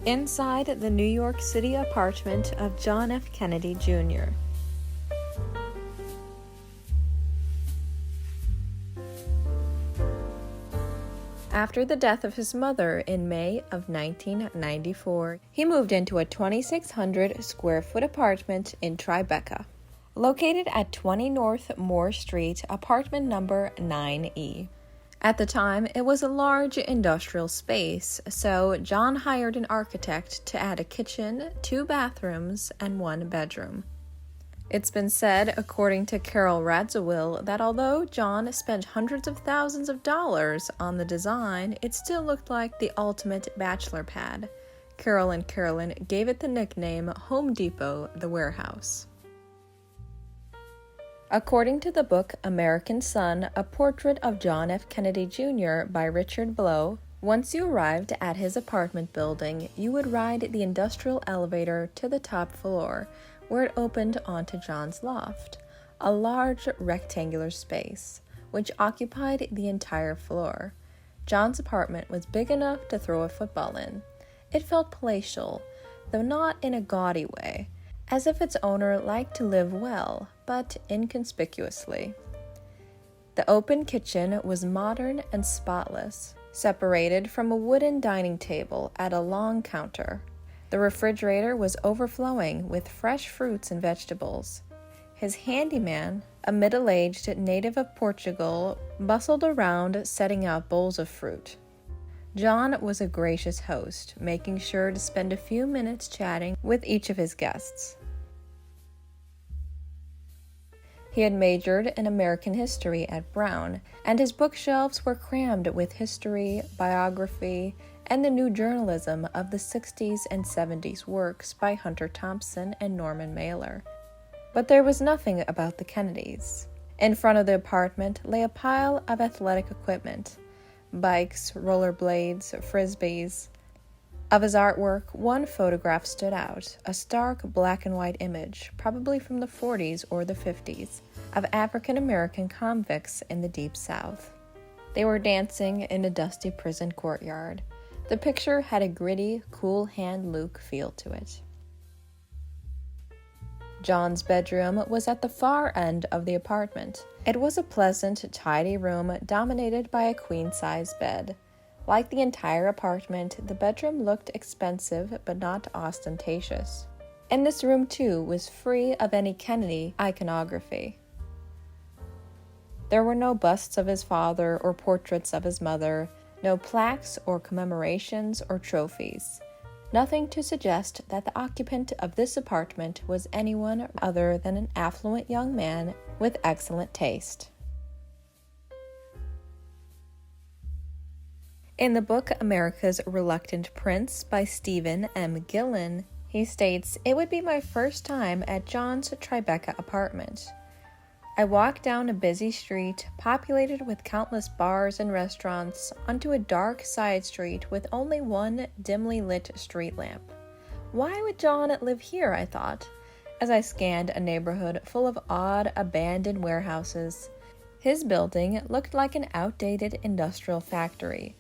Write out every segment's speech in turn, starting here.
inside the New York City apartment of John F. Kennedy Jr. After the death of his mother in May of 1994, he moved into a 2,600 square foot apartment in Tribeca, located at 20 North Moore Street, apartment number 9E. At the time, it was a large industrial space, so John hired an architect to add a kitchen, 2 bathrooms, and 1 bedroom. It's been said, according to Carol Radziwill, that although John spent hundreds of thousands of dollars on the design, it still looked like the ultimate bachelor pad. Carolyn gave it the nickname Home Depot the Warehouse. According to the book American Son, A Portrait of John F. Kennedy Jr. by Richard Blow, once you arrived at his apartment building, you would ride the industrial elevator to the top floor, where it opened onto John's loft, a large rectangular space, which occupied the entire floor. John's apartment was big enough to throw a football in. It felt palatial, though not in a gaudy way, as if its owner liked to live well, but inconspicuously. The open kitchen was modern and spotless, separated from a wooden dining table at a long counter. The refrigerator was overflowing with fresh fruits and vegetables. His handyman, a middle-aged native of Portugal, bustled around setting out bowls of fruit. John was a gracious host, making sure to spend a few minutes chatting with each of his guests. He had majored in American history at Brown, and his bookshelves were crammed with history, biography, and the new journalism of the 60s and 70s works by Hunter Thompson and Norman Mailer. But there was nothing about the Kennedys. In front of the apartment lay a pile of athletic equipment: bikes, rollerblades, frisbees. Of his artwork, one photograph stood out, a stark black and white image, probably from the 40s or the 50s, of African-American convicts in the Deep South. They were dancing in a dusty prison courtyard. The picture had a gritty, cool-hand Luke feel to it. John's bedroom was at the far end of the apartment. It was a pleasant, tidy room dominated by a queen-size bed. Like the entire apartment, the bedroom looked expensive but not ostentatious. And this room, too, was free of any Kennedy iconography. There were no busts of his father or portraits of his mother, no plaques or commemorations or trophies. Nothing to suggest that the occupant of this apartment was anyone other than an affluent young man with excellent taste. In the book America's Reluctant Prince by Stephen M. Gillen, he states, "It would be my first time at John's Tribeca apartment. I walked down a busy street, populated with countless bars and restaurants, onto a dark side street with only one dimly lit street lamp. Why would John live here, I thought, as I scanned a neighborhood full of odd, abandoned warehouses. His building looked like an outdated industrial factory.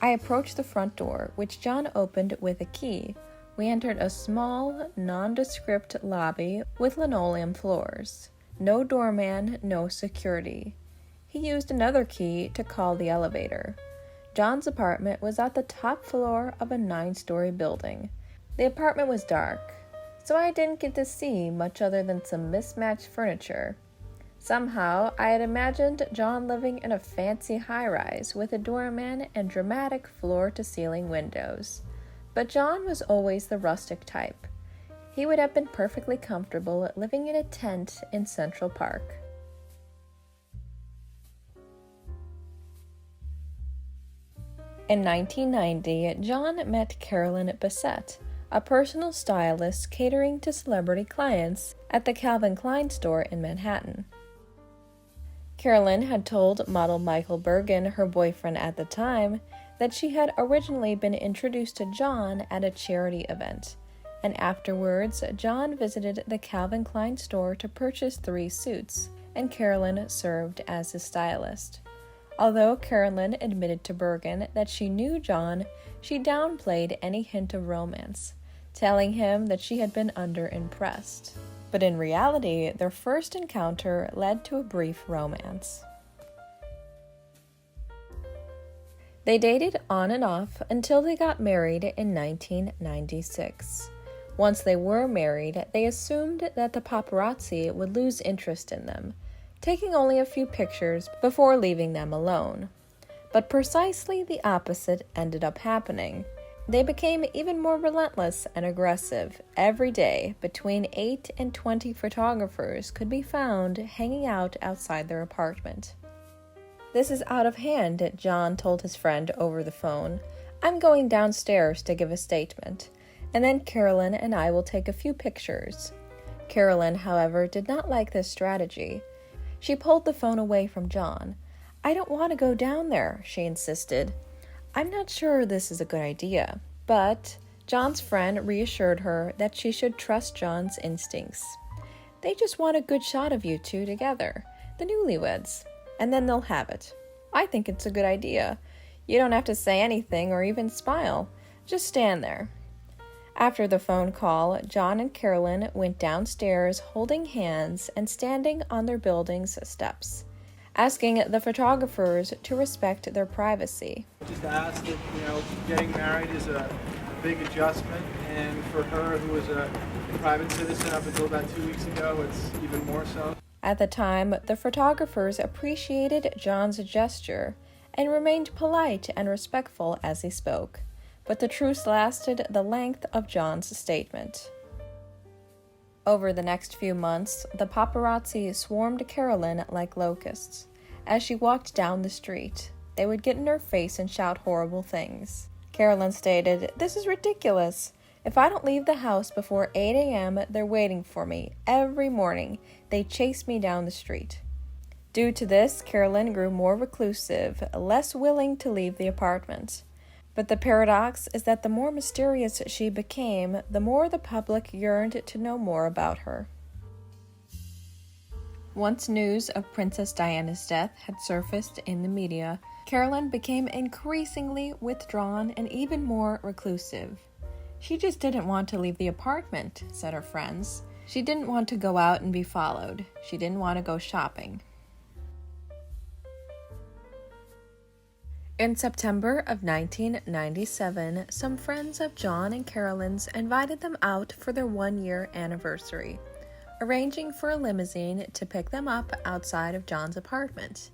I approached the front door, which John opened with a key. We entered a small, nondescript lobby with linoleum floors. No doorman, no security. He used another key to call the elevator. John's apartment was at the top floor of a 9-story building. The apartment was dark, so I didn't get to see much other than some mismatched furniture. Somehow, I had imagined John living in a fancy high-rise with a doorman and dramatic floor-to-ceiling windows. But John was always the rustic type. He would have been perfectly comfortable living in a tent in Central Park." In 1990, John met Carolyn Bessette, a personal stylist catering to celebrity clients at the Calvin Klein store in Manhattan. Carolyn had told model Michael Bergen, her boyfriend at the time, that she had originally been introduced to John at a charity event, and afterwards John visited the Calvin Klein store to purchase 3 suits, and Carolyn served as his stylist. Although Carolyn admitted to Bergen that she knew John, she downplayed any hint of romance, telling him that she had been underimpressed. But in reality, their first encounter led to a brief romance. They dated on and off until they got married in 1996. Once they were married, they assumed that the paparazzi would lose interest in them, taking only a few pictures before leaving them alone. But precisely the opposite ended up happening. They became even more relentless and aggressive. Every day, between 8 and 20 photographers could be found hanging out outside their apartment. "This is out of hand," John told his friend over the phone. "I'm going downstairs to give a statement, and then Carolyn and I will take a few pictures." Carolyn, however, did not like this strategy. She pulled the phone away from John. "I don't want to go down there," she insisted. "I'm not sure this is a good idea." But John's friend reassured her that she should trust John's instincts. "They just want a good shot of you two together, the newlyweds, and then they'll have it. I think it's a good idea. You don't have to say anything or even smile. Just stand there." After the phone call, John and Carolyn went downstairs holding hands and standing on their building's steps, asking the photographers to respect their privacy. Just asked that, getting married is a big adjustment, and for her, who was a private citizen up until about 2 weeks ago, it's even more so. At the time, the photographers appreciated John's gesture and remained polite and respectful as he spoke, but the truce lasted the length of John's statement. Over the next few months, the paparazzi swarmed Carolyn like locusts. As she walked down the street, they would get in her face and shout horrible things. Carolyn stated, "This is ridiculous. If I don't leave the house before 8 a.m., they're waiting for me. Every morning, they chase me down the street." Due to this, Carolyn grew more reclusive, less willing to leave the apartment. But the paradox is that the more mysterious she became, the more the public yearned to know more about her. Once news of Princess Diana's death had surfaced in the media, Carolyn became increasingly withdrawn and even more reclusive. "She just didn't want to leave the apartment," said her friends. "She didn't want to go out and be followed. She didn't want to go shopping." In September of 1997, some friends of John and Carolyn's invited them out for their one-year anniversary, arranging for a limousine to pick them up outside of John's apartment.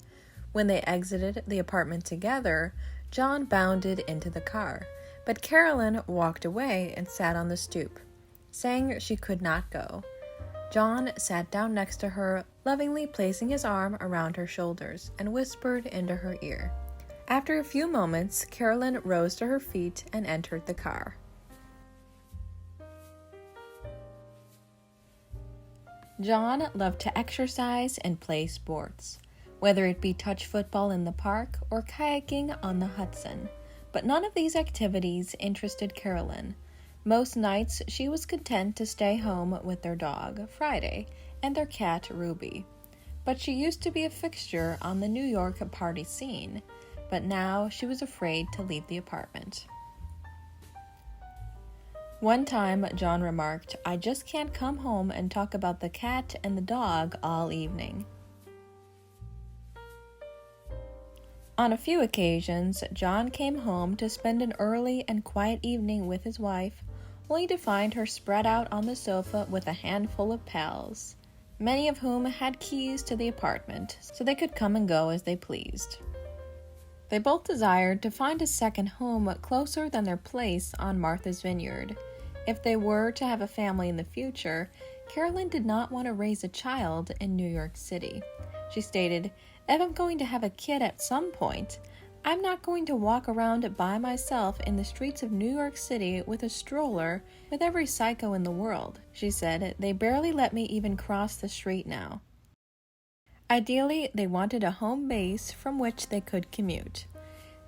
When they exited the apartment together, John bounded into the car, but Carolyn walked away and sat on the stoop, saying she could not go. John sat down next to her, lovingly placing his arm around her shoulders, and whispered into her ear. After a few moments, Carolyn rose to her feet and entered the car. John loved to exercise and play sports, whether it be touch football in the park or kayaking on the Hudson. But none of these activities interested Carolyn. Most nights she was content to stay home with their dog, Friday, and their cat, Ruby. But she used to be a fixture on the New York party scene, but now she was afraid to leave the apartment. One time, John remarked, "I just can't come home and talk about the cat and the dog all evening." On a few occasions, John came home to spend an early and quiet evening with his wife, only to find her spread out on the sofa with a handful of pals, many of whom had keys to the apartment, so they could come and go as they pleased. They both desired to find a second home closer than their place on Martha's Vineyard. If they were to have a family in the future, Carolyn did not want to raise a child in New York City. She stated, "If I'm going to have a kid at some point, I'm not going to walk around by myself in the streets of New York City with a stroller with every psycho in the world." She said, "They barely let me even cross the street now." Ideally, they wanted a home base from which they could commute.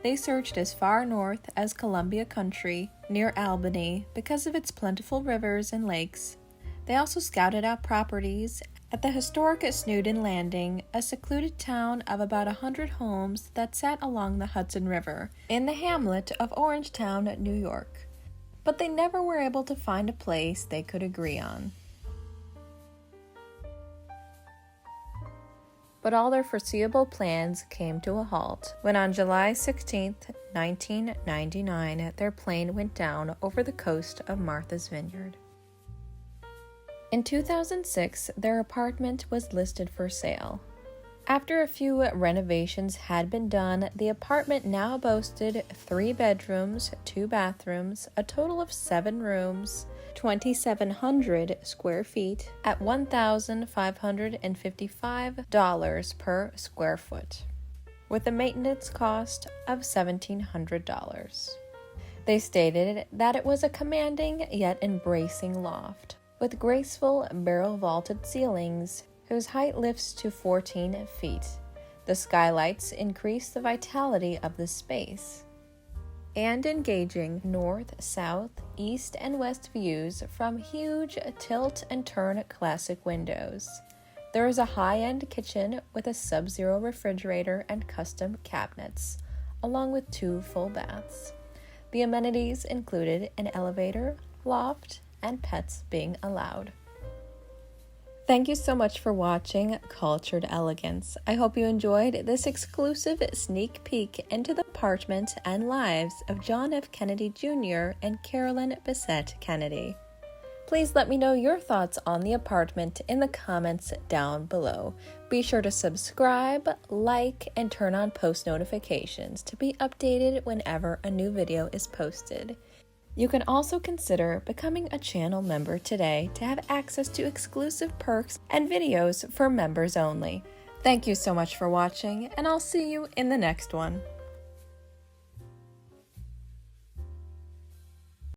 They searched as far north as Columbia Country, near Albany, because of its plentiful rivers and lakes. They also scouted out properties At the historic Snowden Landing, a secluded town of about 100 homes that sat along the Hudson River, in the hamlet of Orangetown, New York. But they never were able to find a place they could agree on. But all their foreseeable plans came to a halt when on July 16, 1999, their plane went down over the coast of Martha's Vineyard. In 2006, their apartment was listed for sale. After a few renovations had been done, the apartment now boasted 3 bedrooms, 2 bathrooms, a total of 7 rooms, 2,700 square feet at $1,555 per square foot, with a maintenance cost of $1,700. They stated that it was a commanding yet embracing loft, with graceful barrel-vaulted ceilings whose height lifts to 14 feet. The skylights increase the vitality of the space, and engaging north, south, east, and west views from huge tilt-and-turn classic windows. There is a high-end kitchen with a sub-zero refrigerator and custom cabinets, along with 2 full baths. The amenities included an elevator, loft, and pets being allowed. Thank you so much for watching Cultured Elegance. I hope you enjoyed this exclusive sneak peek into the apartment and lives of John F. Kennedy Jr. and Carolyn Bessette Kennedy. Please let me know your thoughts on the apartment in the comments down below. Be sure to subscribe, like, and turn on post notifications to be updated whenever a new video is posted. You can also consider becoming a channel member today to have access to exclusive perks and videos for members only. Thank you so much for watching, and I'll see you in the next one.